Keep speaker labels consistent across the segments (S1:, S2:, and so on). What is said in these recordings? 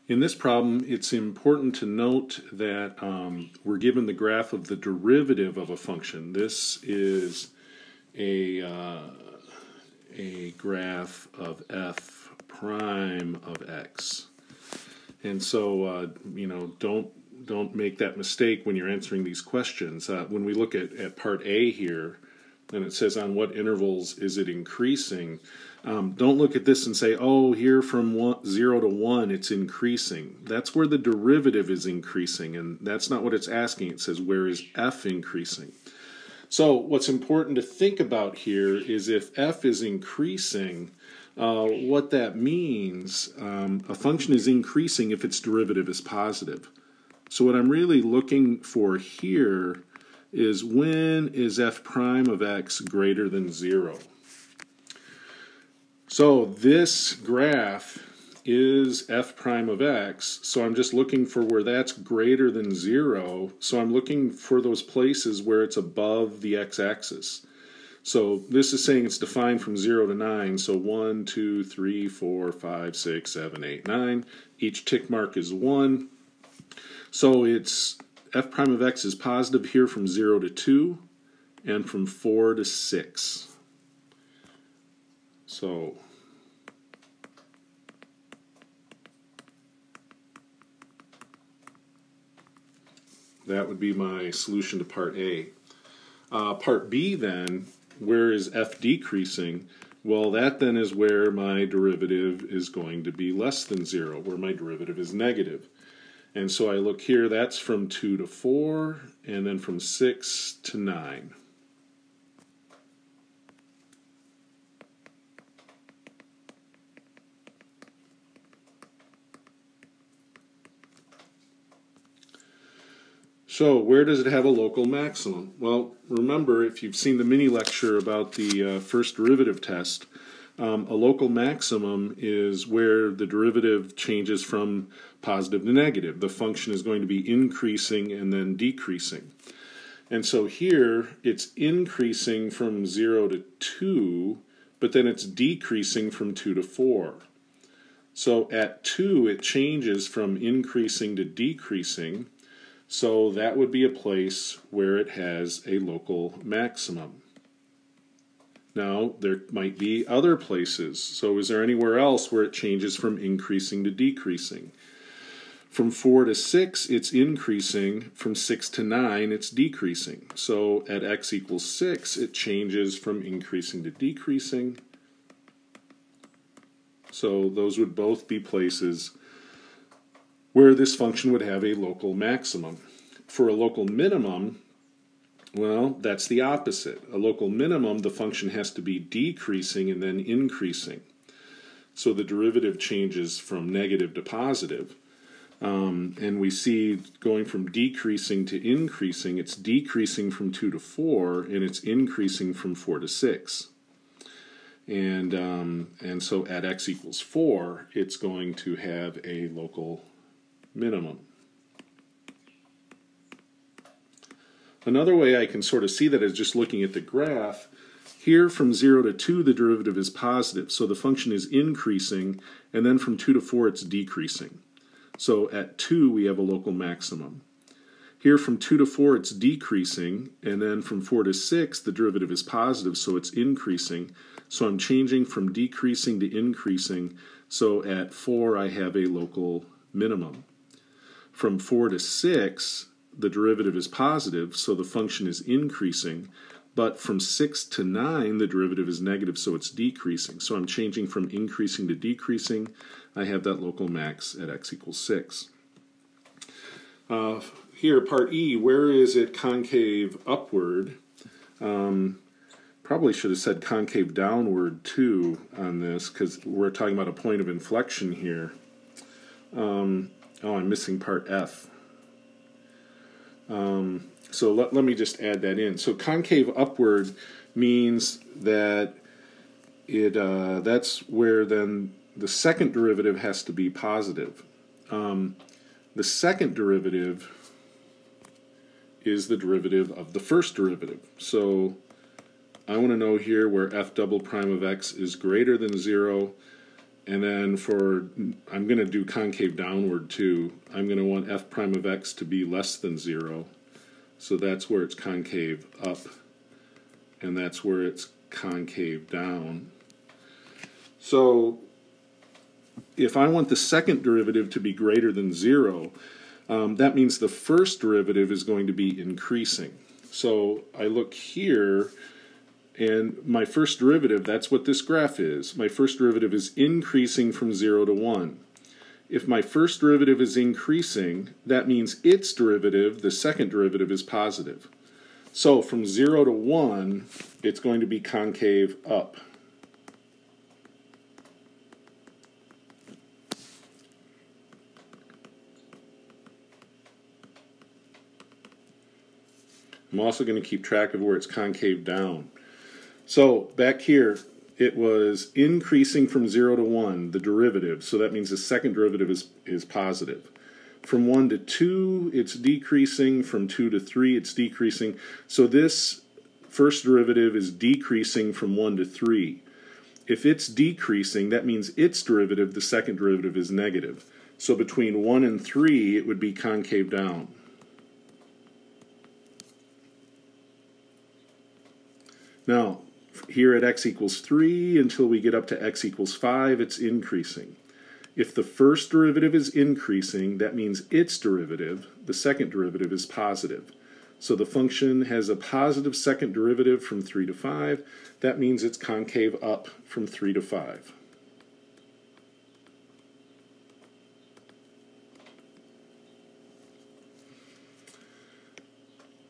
S1: In this problem, it's important to note that we're given the graph of the derivative of a function. This is a graph of f prime of x. And so, don't make that mistake when you're answering these questions. When we look at part A here, and it says on what intervals is it increasing, don't look at this and say, oh, here from 0 to 1 it's increasing. That's where the derivative is increasing, and that's not what it's asking. It says, where is f increasing? So what's important to think about here is if f is increasing, what that means, a function is increasing if its derivative is positive. So what I'm really looking for here is when is f prime of x greater than 0? So this graph is f prime of x, so I'm just looking for where that's greater than 0. So I'm looking for those places where it's above the x-axis. So this is saying it's defined from 0 to 9, so 1, 2, 3, 4, 5, 6, 7, 8, 9. Each tick mark is 1. So it's f prime of x is positive here from 0 to 2 and from 4 to 6. So that would be my solution to part A. Part B then, where is f decreasing? Well, that then is where my derivative is going to be less than 0, where my derivative is negative. And so I look here, that's from 2 to 4, and then from 6 to 9. So where does it have a local maximum? Well, remember, if you've seen the mini lecture about the first derivative test, a local maximum is where the derivative changes from positive to negative. The function is going to be increasing and then decreasing. And so here, it's increasing from 0 to 2, but then it's decreasing from 2 to 4. So at 2, it changes from increasing to decreasing. So that would be a place where it has a local maximum. Now, there might be other places. So is there anywhere else where it changes from increasing to decreasing? From 4 to 6, it's increasing. From 6 to 9, it's decreasing. So at x equals 6, it changes from increasing to decreasing. So those would both be places where this function would have a local maximum. For a local minimum, well, that's the opposite. A local minimum, the function has to be decreasing and then increasing. So the derivative changes from negative to positive. And we see going from decreasing to increasing, it's decreasing from 2 to 4, and it's increasing from 4 to 6. And so at x equals 4, it's going to have a local minimum. Another way I can sort of see that is just looking at the graph. Here from 0 to 2 the derivative is positive, so the function is increasing, and then from 2 to 4 it's decreasing. So at 2 we have a local maximum. Here from 2 to 4 it's decreasing, and then from 4 to 6 the derivative is positive, so it's increasing. So I'm changing from decreasing to increasing, so at 4 I have a local minimum. From 4 to 6, the derivative is positive, so the function is increasing. But from 6 to 9, the derivative is negative, so it's decreasing. So I'm changing from increasing to decreasing. I have that local max at x equals 6. Here, part E, where is it concave upward? Probably should have said concave downward, too, on this, because we're talking about a point of inflection here. Oh, I'm missing part F. So let me just add that in. So concave upward means that that's where then the second derivative has to be positive. The second derivative is the derivative of the first derivative. So I want to know here where f double prime of x is greater than 0. And then I'm going to do concave downward too. I'm going to want f prime of x to be less than 0. So that's where it's concave up, and that's where it's concave down. So if I want the second derivative to be greater than 0, that means the first derivative is going to be increasing. So I look here, and my first derivative, that's what this graph is. My first derivative is increasing from 0 to 1. If my first derivative is increasing, that means its derivative, the second derivative, is positive. So from 0 to 1, it's going to be concave up. I'm also going to keep track of where it's concave down. So back here, it was increasing from 0 to 1, the derivative, so that means the second derivative is positive. From 1 to 2, it's decreasing. From 2 to 3, it's decreasing. So this first derivative is decreasing from 1 to 3. If it's decreasing, that means its derivative, the second derivative, is negative. So between 1 and 3, it would be concave down. Now, here at x equals 3 until we get up to x equals 5, it's increasing. If the first derivative is increasing, that means its derivative, the second derivative, is positive. So the function has a positive second derivative from 3 to 5. That means it's concave up from 3 to 5.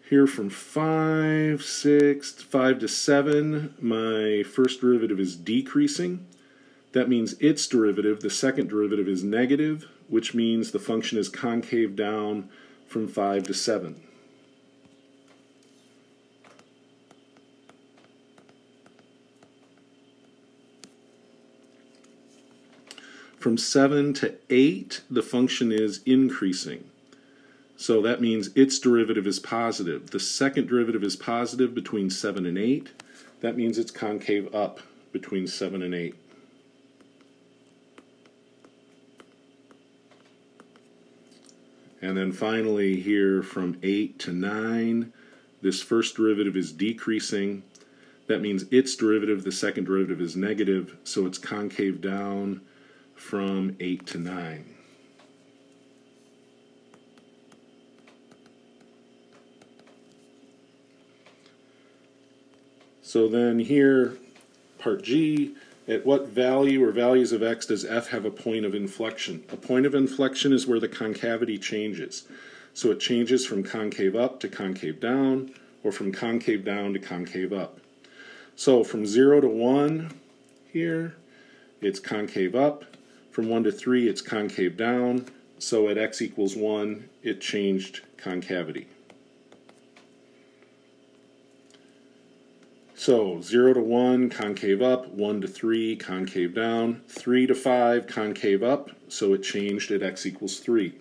S1: Here from 5 to 7, my first derivative is decreasing. That means its derivative, the second derivative, is negative, which means the function is concave down from 5 to 7. From 7 to 8, the function is increasing. So that means its derivative is positive. The second derivative is positive between 7 and 8. That means it's concave up between 7 and 8. And then finally here from 8 to 9, this first derivative is decreasing. That means its derivative, the second derivative, is negative, so it's concave down from 8 to 9. So then here, part G, at what value or values of x does f have a point of inflection? A point of inflection is where the concavity changes. So it changes from concave up to concave down, or from concave down to concave up. So from 0 to 1 here, it's concave up. From 1 to 3, it's concave down. So at x equals 1, it changed concavity. So 0 to 1, concave up. 1 to 3, concave down. 3 to 5, concave up. So it changed at x equals 3.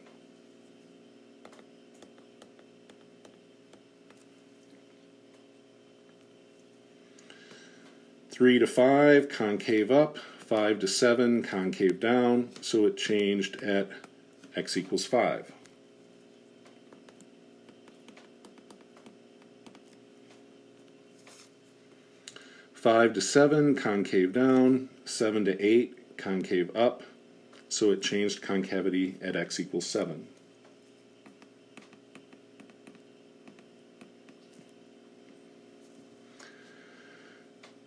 S1: Three to 5, concave up. 5 to 7, concave down. So it changed at x equals 5. Five to 7, concave down. 7 to 8, concave up. So it changed concavity at x equals 7.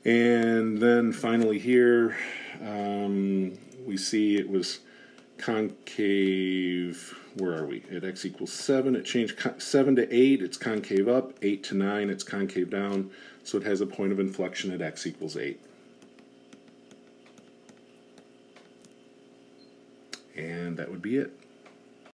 S1: And then finally here, we see it was concave, where are we? At x equals 7, it changed 7 to 8, it's concave up. 8 to 9, it's concave down. So it has a point of inflection at x equals 8. And that would be it.